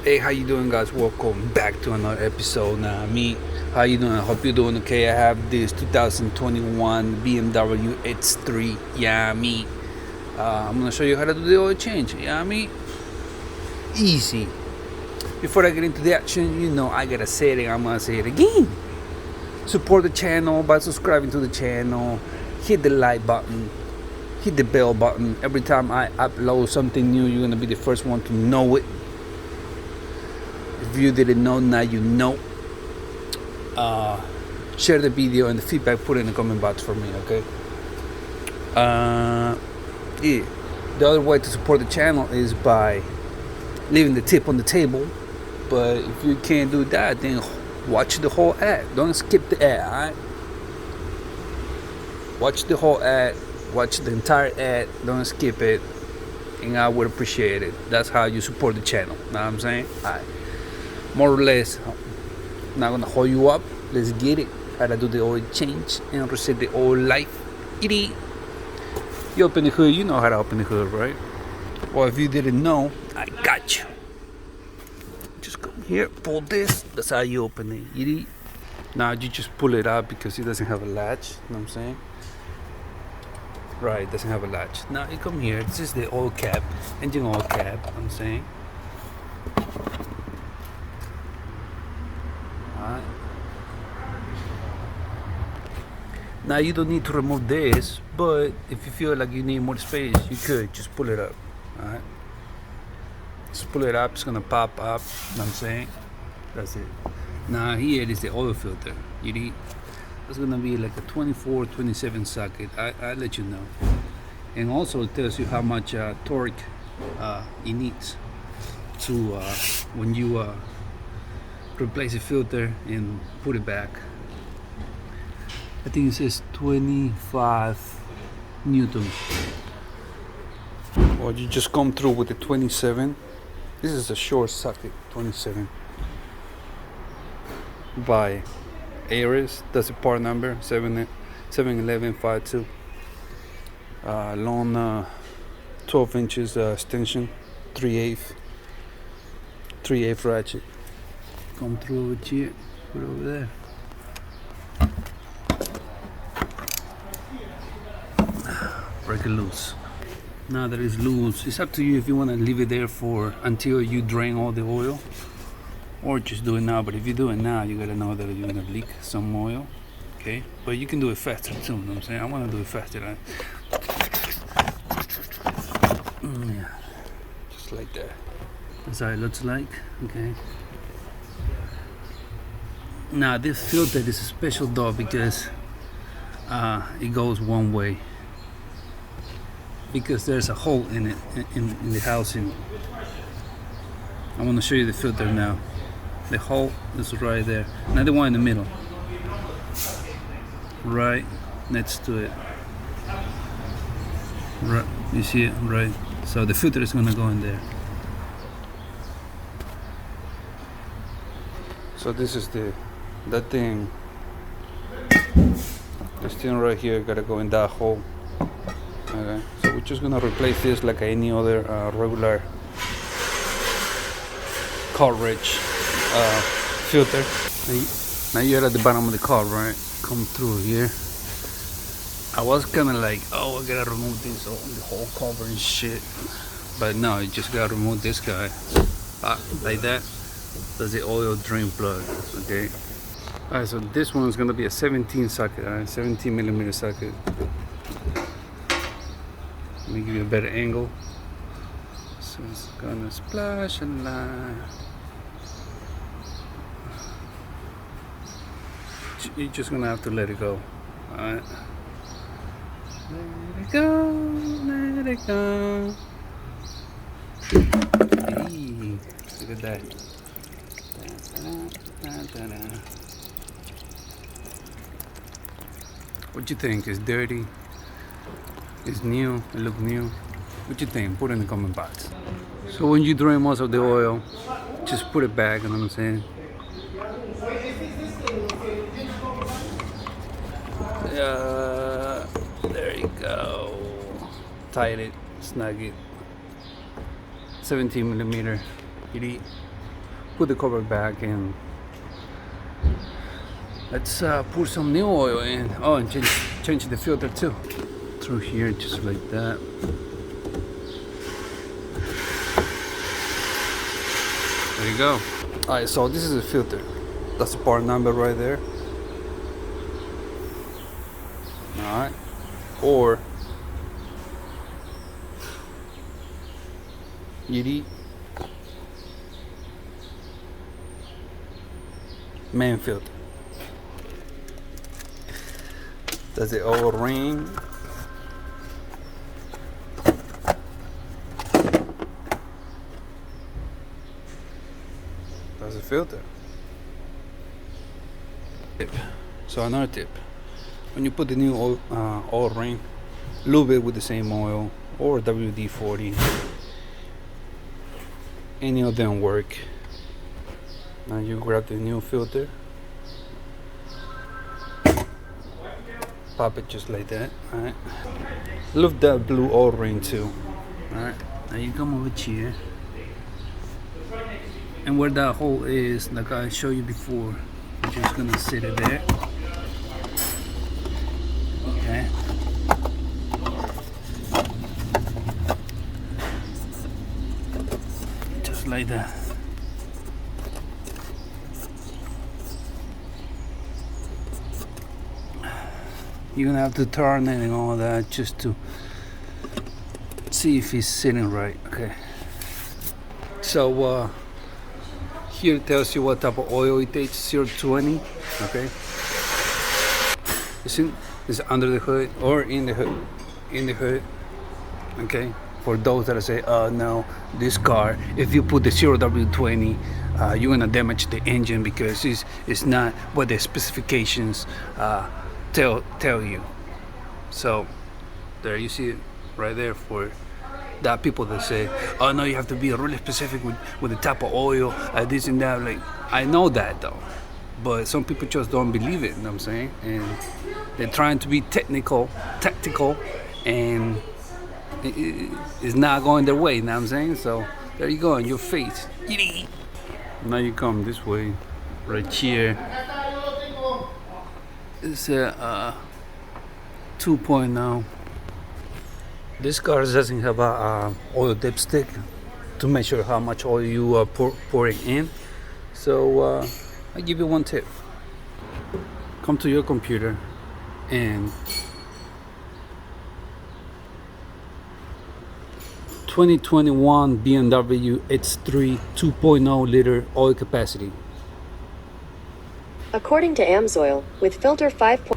Hey, how you doing, guys? Welcome back to another episode. Now, me, how you doing? I hope you're doing okay. I have this 2021 BMW X3. Yeah, me. I'm gonna show you how to do the oil change. Yeah, me. Easy. Before I get into the action, I gotta say it, and I'm gonna say it again. Support the channel by subscribing to the channel. Hit the like button. Hit the bell button. Every time I upload something new, you're gonna be the first one to know it. If you didn't know, now you know. Share the video and the feedback, put it in the comment box for me, okay? Yeah. The other way to support the channel is by leaving the tip on the table. But if you can't do that, then watch the whole ad. Don't skip the ad, alright? Watch the whole ad. Watch the entire ad. Don't skip it. And I would appreciate it. That's how you support the channel. Know what I'm saying? Alright. More or less, not gonna hold you up. Let's get it. How to do the oil change and reset the oil life. You open the hood, you know how to open the hood, right? Or if you didn't know, I got you. Just come here, pull this. That's how you open it. Now you just pull it out because it doesn't have a latch. You know what I'm saying? Right, it doesn't have a latch. Now you come here. This is the oil cap, engine oil cap. I'm saying. Alright. Now you don't need to remove this, but if you feel like you need more space, you could just pull it up. Alright. Just pull it up, it's gonna pop up. You know what I'm saying? That's it. Now here is the oil filter. It's gonna be like a 24, 27 socket. I'll let you know. And also it tells you how much torque it needs to when you replace the filter and put it back. I think it says 25 newtons. Well, you just come through with the 27. This is a short socket, 27 by Aries. That's the part number 71152. Long 12 inches extension, 3/8 ratchet. Come through over here, put it over there. Break it loose. Now that it's loose, it's up to you if you want to leave it there for until you drain all the oil, or just do it now. But if you do it now, you gotta know that you're gonna leak some oil, okay? But you can do it faster too. You know what I'm saying? I want to do it faster. Yeah, just like that. That's how it looks like. Okay. Now this filter is a special though because it goes one way. Because there's a hole in it, in the housing. I want to show you the filter now. The hole is right there. Not the one in the middle. Right next to it. Right, you see it? Right. So the filter is gonna go in there. So this is that thing. This thing right here gotta go in that hole. Okay, so we're just gonna replace this like any other regular cartridge filter. Now you're at the bottom of the car, right? Come through here. I was kind of like, oh, I gotta remove this, the whole cover and shit. But no, you just gotta remove this guy. Like that. That's the oil drain plug, okay? Alright, so this one is gonna be a 17 socket, alright? 17 millimeter socket. Let me give you a better angle. So it's gonna splash a line. You're just gonna have to let it go. Alright. Let it go, let it go. Hey, look at that. What you think? Is dirty? It's new, it looks new. What you think? Put it in the comment box. So when you drain most of the oil, just put it back, you know what I'm saying? There you go. Tighten it, snug it. 17 millimeter. put the cover back and let's put some new oil in. Oh, and change the filter too. Through here, just like that. There you go. Alright, so this is the filter. That's the part number right there. Alright. Or Yiri main filter. That's the oil ring. That's the filter. So another tip: when you put the new oil ring, lube it with the same oil or WD-40. Any of them work. Now you grab the new filter, pop it just like that. All right. Love that blue oil ring too. All right. Now you come over here, and where that hole is, like I showed you before, you're just gonna sit it there. Okay. Just like that. You're gonna have to turn it and all that just to see if it's sitting right. Okay. So here it tells you what type of oil it takes, 0-20. Okay. It's under the hood or in the hood. In the hood. Okay. For those that say, no, this car, if you put the 0W20, you're gonna damage the engine because it's not what the specifications tell you. So there you see it right there for that people that say, oh no, you have to be really specific with the type of oil, this and that. Like, I know that though, but some people just don't believe it, you know what I'm saying? And they're trying to be tactical, and it's not going their way, you know what I'm saying? So there you go, in your face. Now you come this way, right here. It's a 2.0. This car doesn't have a oil dipstick to measure how much oil you are pouring in. So I give you one tip. Come to your computer and 2021 BMW X3 2.0 liter oil capacity. According to AMSOIL, with filter 5.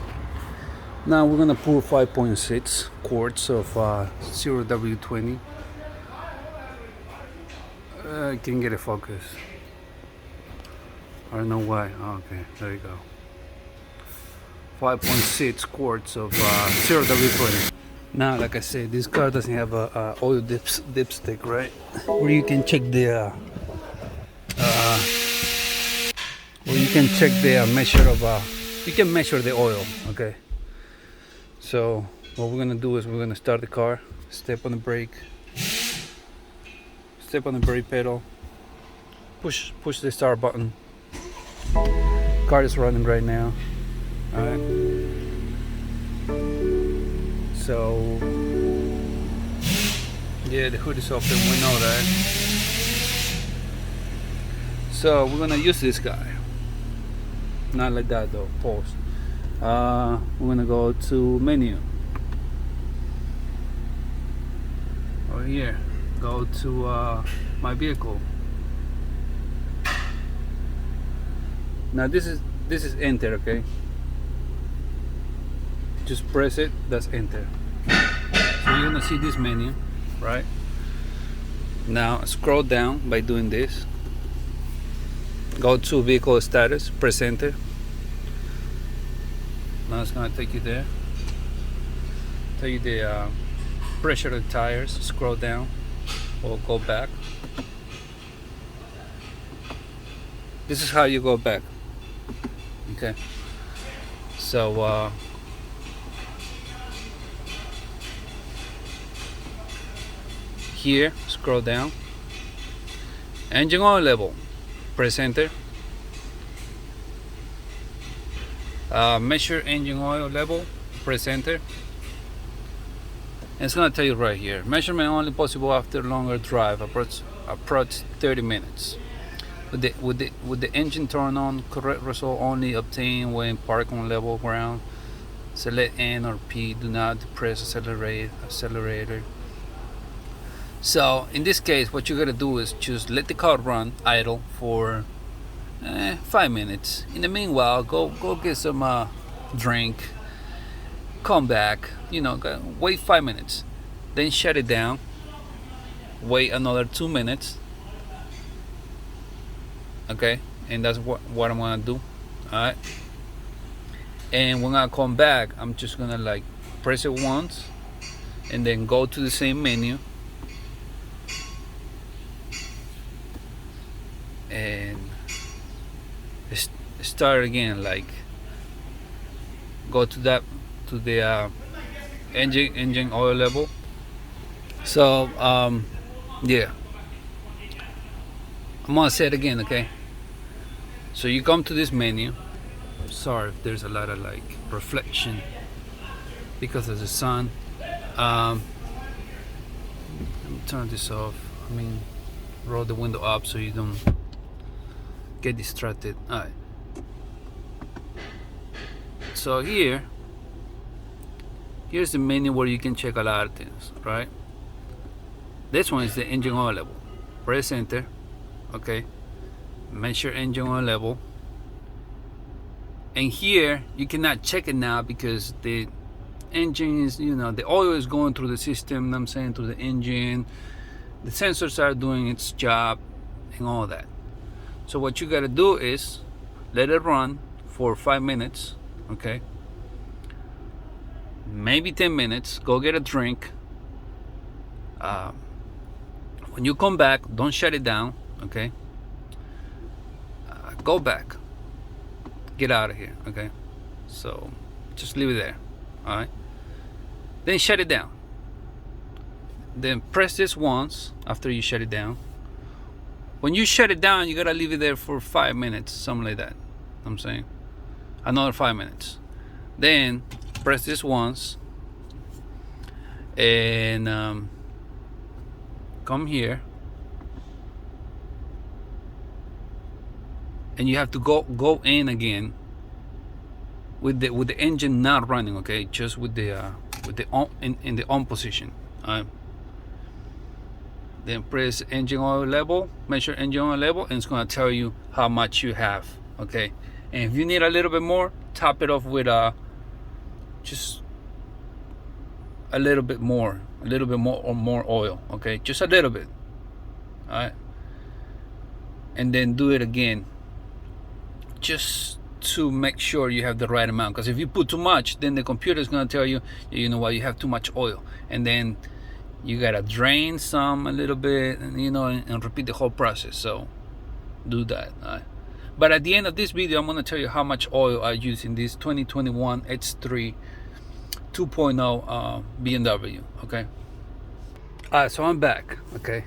Now we're gonna pour 5.6 quarts of 0W20. I can't get it focused. I don't know why. Oh, okay, there you go. 5.6 quarts of 0W20. Now, like I said, this car doesn't have a oil dipstick, right? Where you can check the measure of you can measure the oil. Okay. So what we're gonna do is we're gonna start the car, step on the brake, step on the brake pedal, push the start button. Car is running right now. All right. So yeah, the hood is open. We know that. So we're gonna use this guy. Not like that though. Pause. We're gonna go to menu. Over here, go to my vehicle. Now this is enter, okay? Just press it. That's enter. So you're gonna see this menu, right? Now scroll down by doing this. Go to vehicle status. Press enter. Now it's gonna take you there. Tell you the pressure of the tires. Scroll down or go back. This is how you go back. Okay. So here, scroll down. Engine oil level. Press enter. Measure engine oil level. Press enter. And it's gonna tell you right here. Measurement only possible after longer drive. Approach 30 minutes. With the engine turned on, correct result only obtained when parked on level ground. Select N or P. Do not press accelerator. So in this case, what you gotta do is just let the car run idle for 5 minutes. In the meanwhile, go get some drink. Come back. Wait 5 minutes. Then shut it down. Wait another 2 minutes. Okay, and that's what I'm gonna do. Alright, and when I come back, I'm just gonna like press it once and then go to the same menu and start again, like go to the engine oil level. So yeah, I'm gonna say it again, okay? So you come to this menu. Sorry if there's a lot of like reflection because of the sun. Let me turn this off. Roll the window up so you don't get distracted. Alright. So here's the menu where you can check a lot of things, right? This one is the engine oil level. Press enter. Okay, measure engine oil level, and here you cannot check it now because the engine is, the oil is going through the system, I'm saying, through the engine. The sensors are doing its job and all that. So what you got to do is let it run for 5 minutes, okay, maybe 10 minutes. Go get a drink. When you come back, don't shut it down. Okay, go back, get out of here. Okay, so just leave it there. All right, then shut it down. Then press this once after you shut it down. When you shut it down, you gotta leave it there for 5 minutes, something like that. I'm saying another 5 minutes. Then press this once and come here. And you have to go in again with the engine not running, okay, just with the on in the on position. Then press engine oil level, measure engine oil level, and it's gonna tell you how much you have, okay. And if you need a little bit more, top it off with just a little bit more or more oil, okay, just a little bit. All right, and then do it again, just to make sure you have the right amount, because if you put too much, then the computer is going to tell you, you know what, you have too much oil, and then you gotta drain some a little bit, and and repeat the whole process. So do that. But at the end of this video, I'm going to tell you how much oil I use in this 2021 X3 2.0 BMW. Okay, alright, so I'm back. Okay,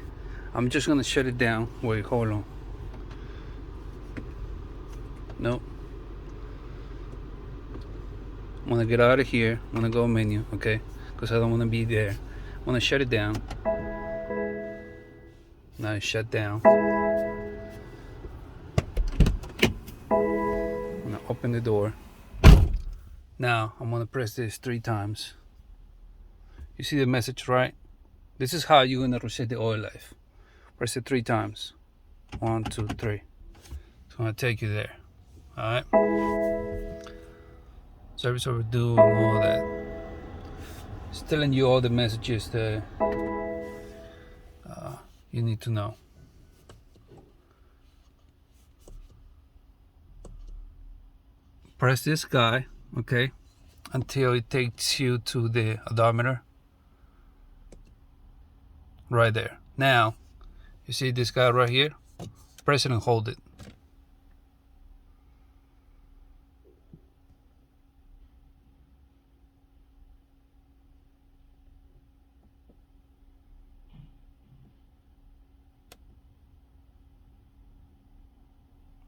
I'm just going to shut it down. Wait, hold on. Nope. I'm gonna get out of here. I'm gonna go menu, okay, because I don't want to be there. I'm gonna shut it down. Now it's shut down. I'm gonna open the door. Now I'm gonna press this 3 times. You see the message, right? This is how you're gonna reset the oil life. Press it 3 times. 1, 2, 3. It's gonna take you there. Alright, service overdue and all that. It's telling you all the messages that you need to know. Press this guy, okay, until it takes you to the odometer. Right there. Now, you see this guy right here? Press it and hold it.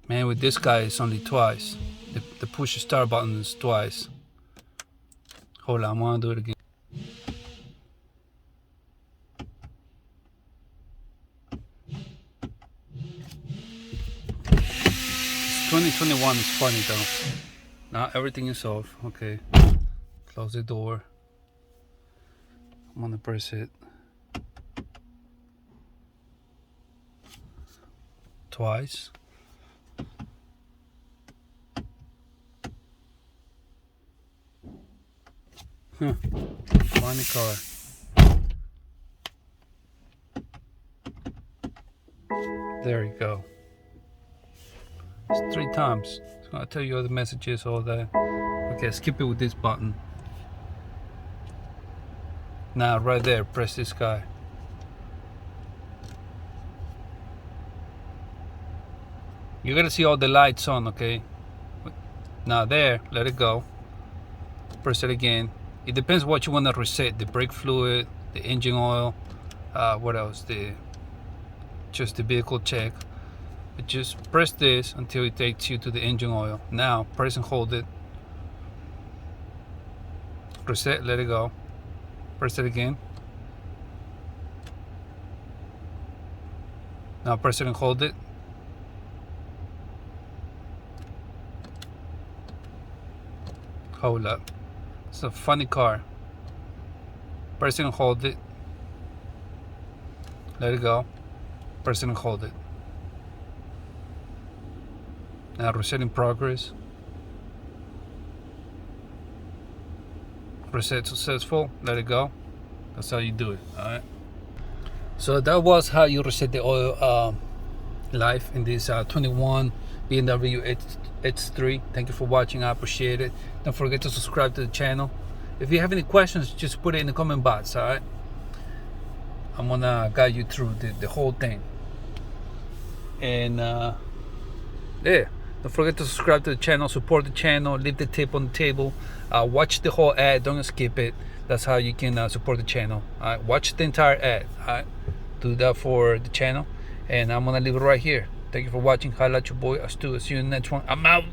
Man, with this guy, it's only twice. The push start button is twice. Hold on, I'm gonna do it again. It's 2021 is funny though. Now everything is off. Okay. Close the door. I'm gonna press it twice. Funny car. There you go. It's 3 times. It's gonna tell you all the messages, all that. Okay, skip it with this button. Now right there, press this guy. You're gonna see all the lights on, okay? Now there, let it go. Press it again. It depends what you want to reset. The brake fluid, the engine oil, what else? Just the vehicle check. But just press this until it takes you to the engine oil. Now press and hold it. Reset, let it go. Press it again. Now press it and hold it. Hold up. It's a funny car. Press it and hold it. Let it go. Press it and hold it. Now reset in progress. Reset successful. Let it go. That's how you do it. Alright. So that was how you reset the oil life in this 21 BMW X3. Thank you for watching. I appreciate it. Don't forget to subscribe to the channel. If you have any questions, just put it in the comment box. Alright. I'm gonna guide you through the whole thing. And yeah. Don't forget to subscribe to the channel, support the channel, leave the tip on the table, watch the whole ad, don't skip it. That's how you can support the channel. Alright, watch the entire ad. Alright, do that for the channel, and I'm gonna leave it right here. Thank you for watching. Highlight your boy Stu. See you in the next one. I'm out.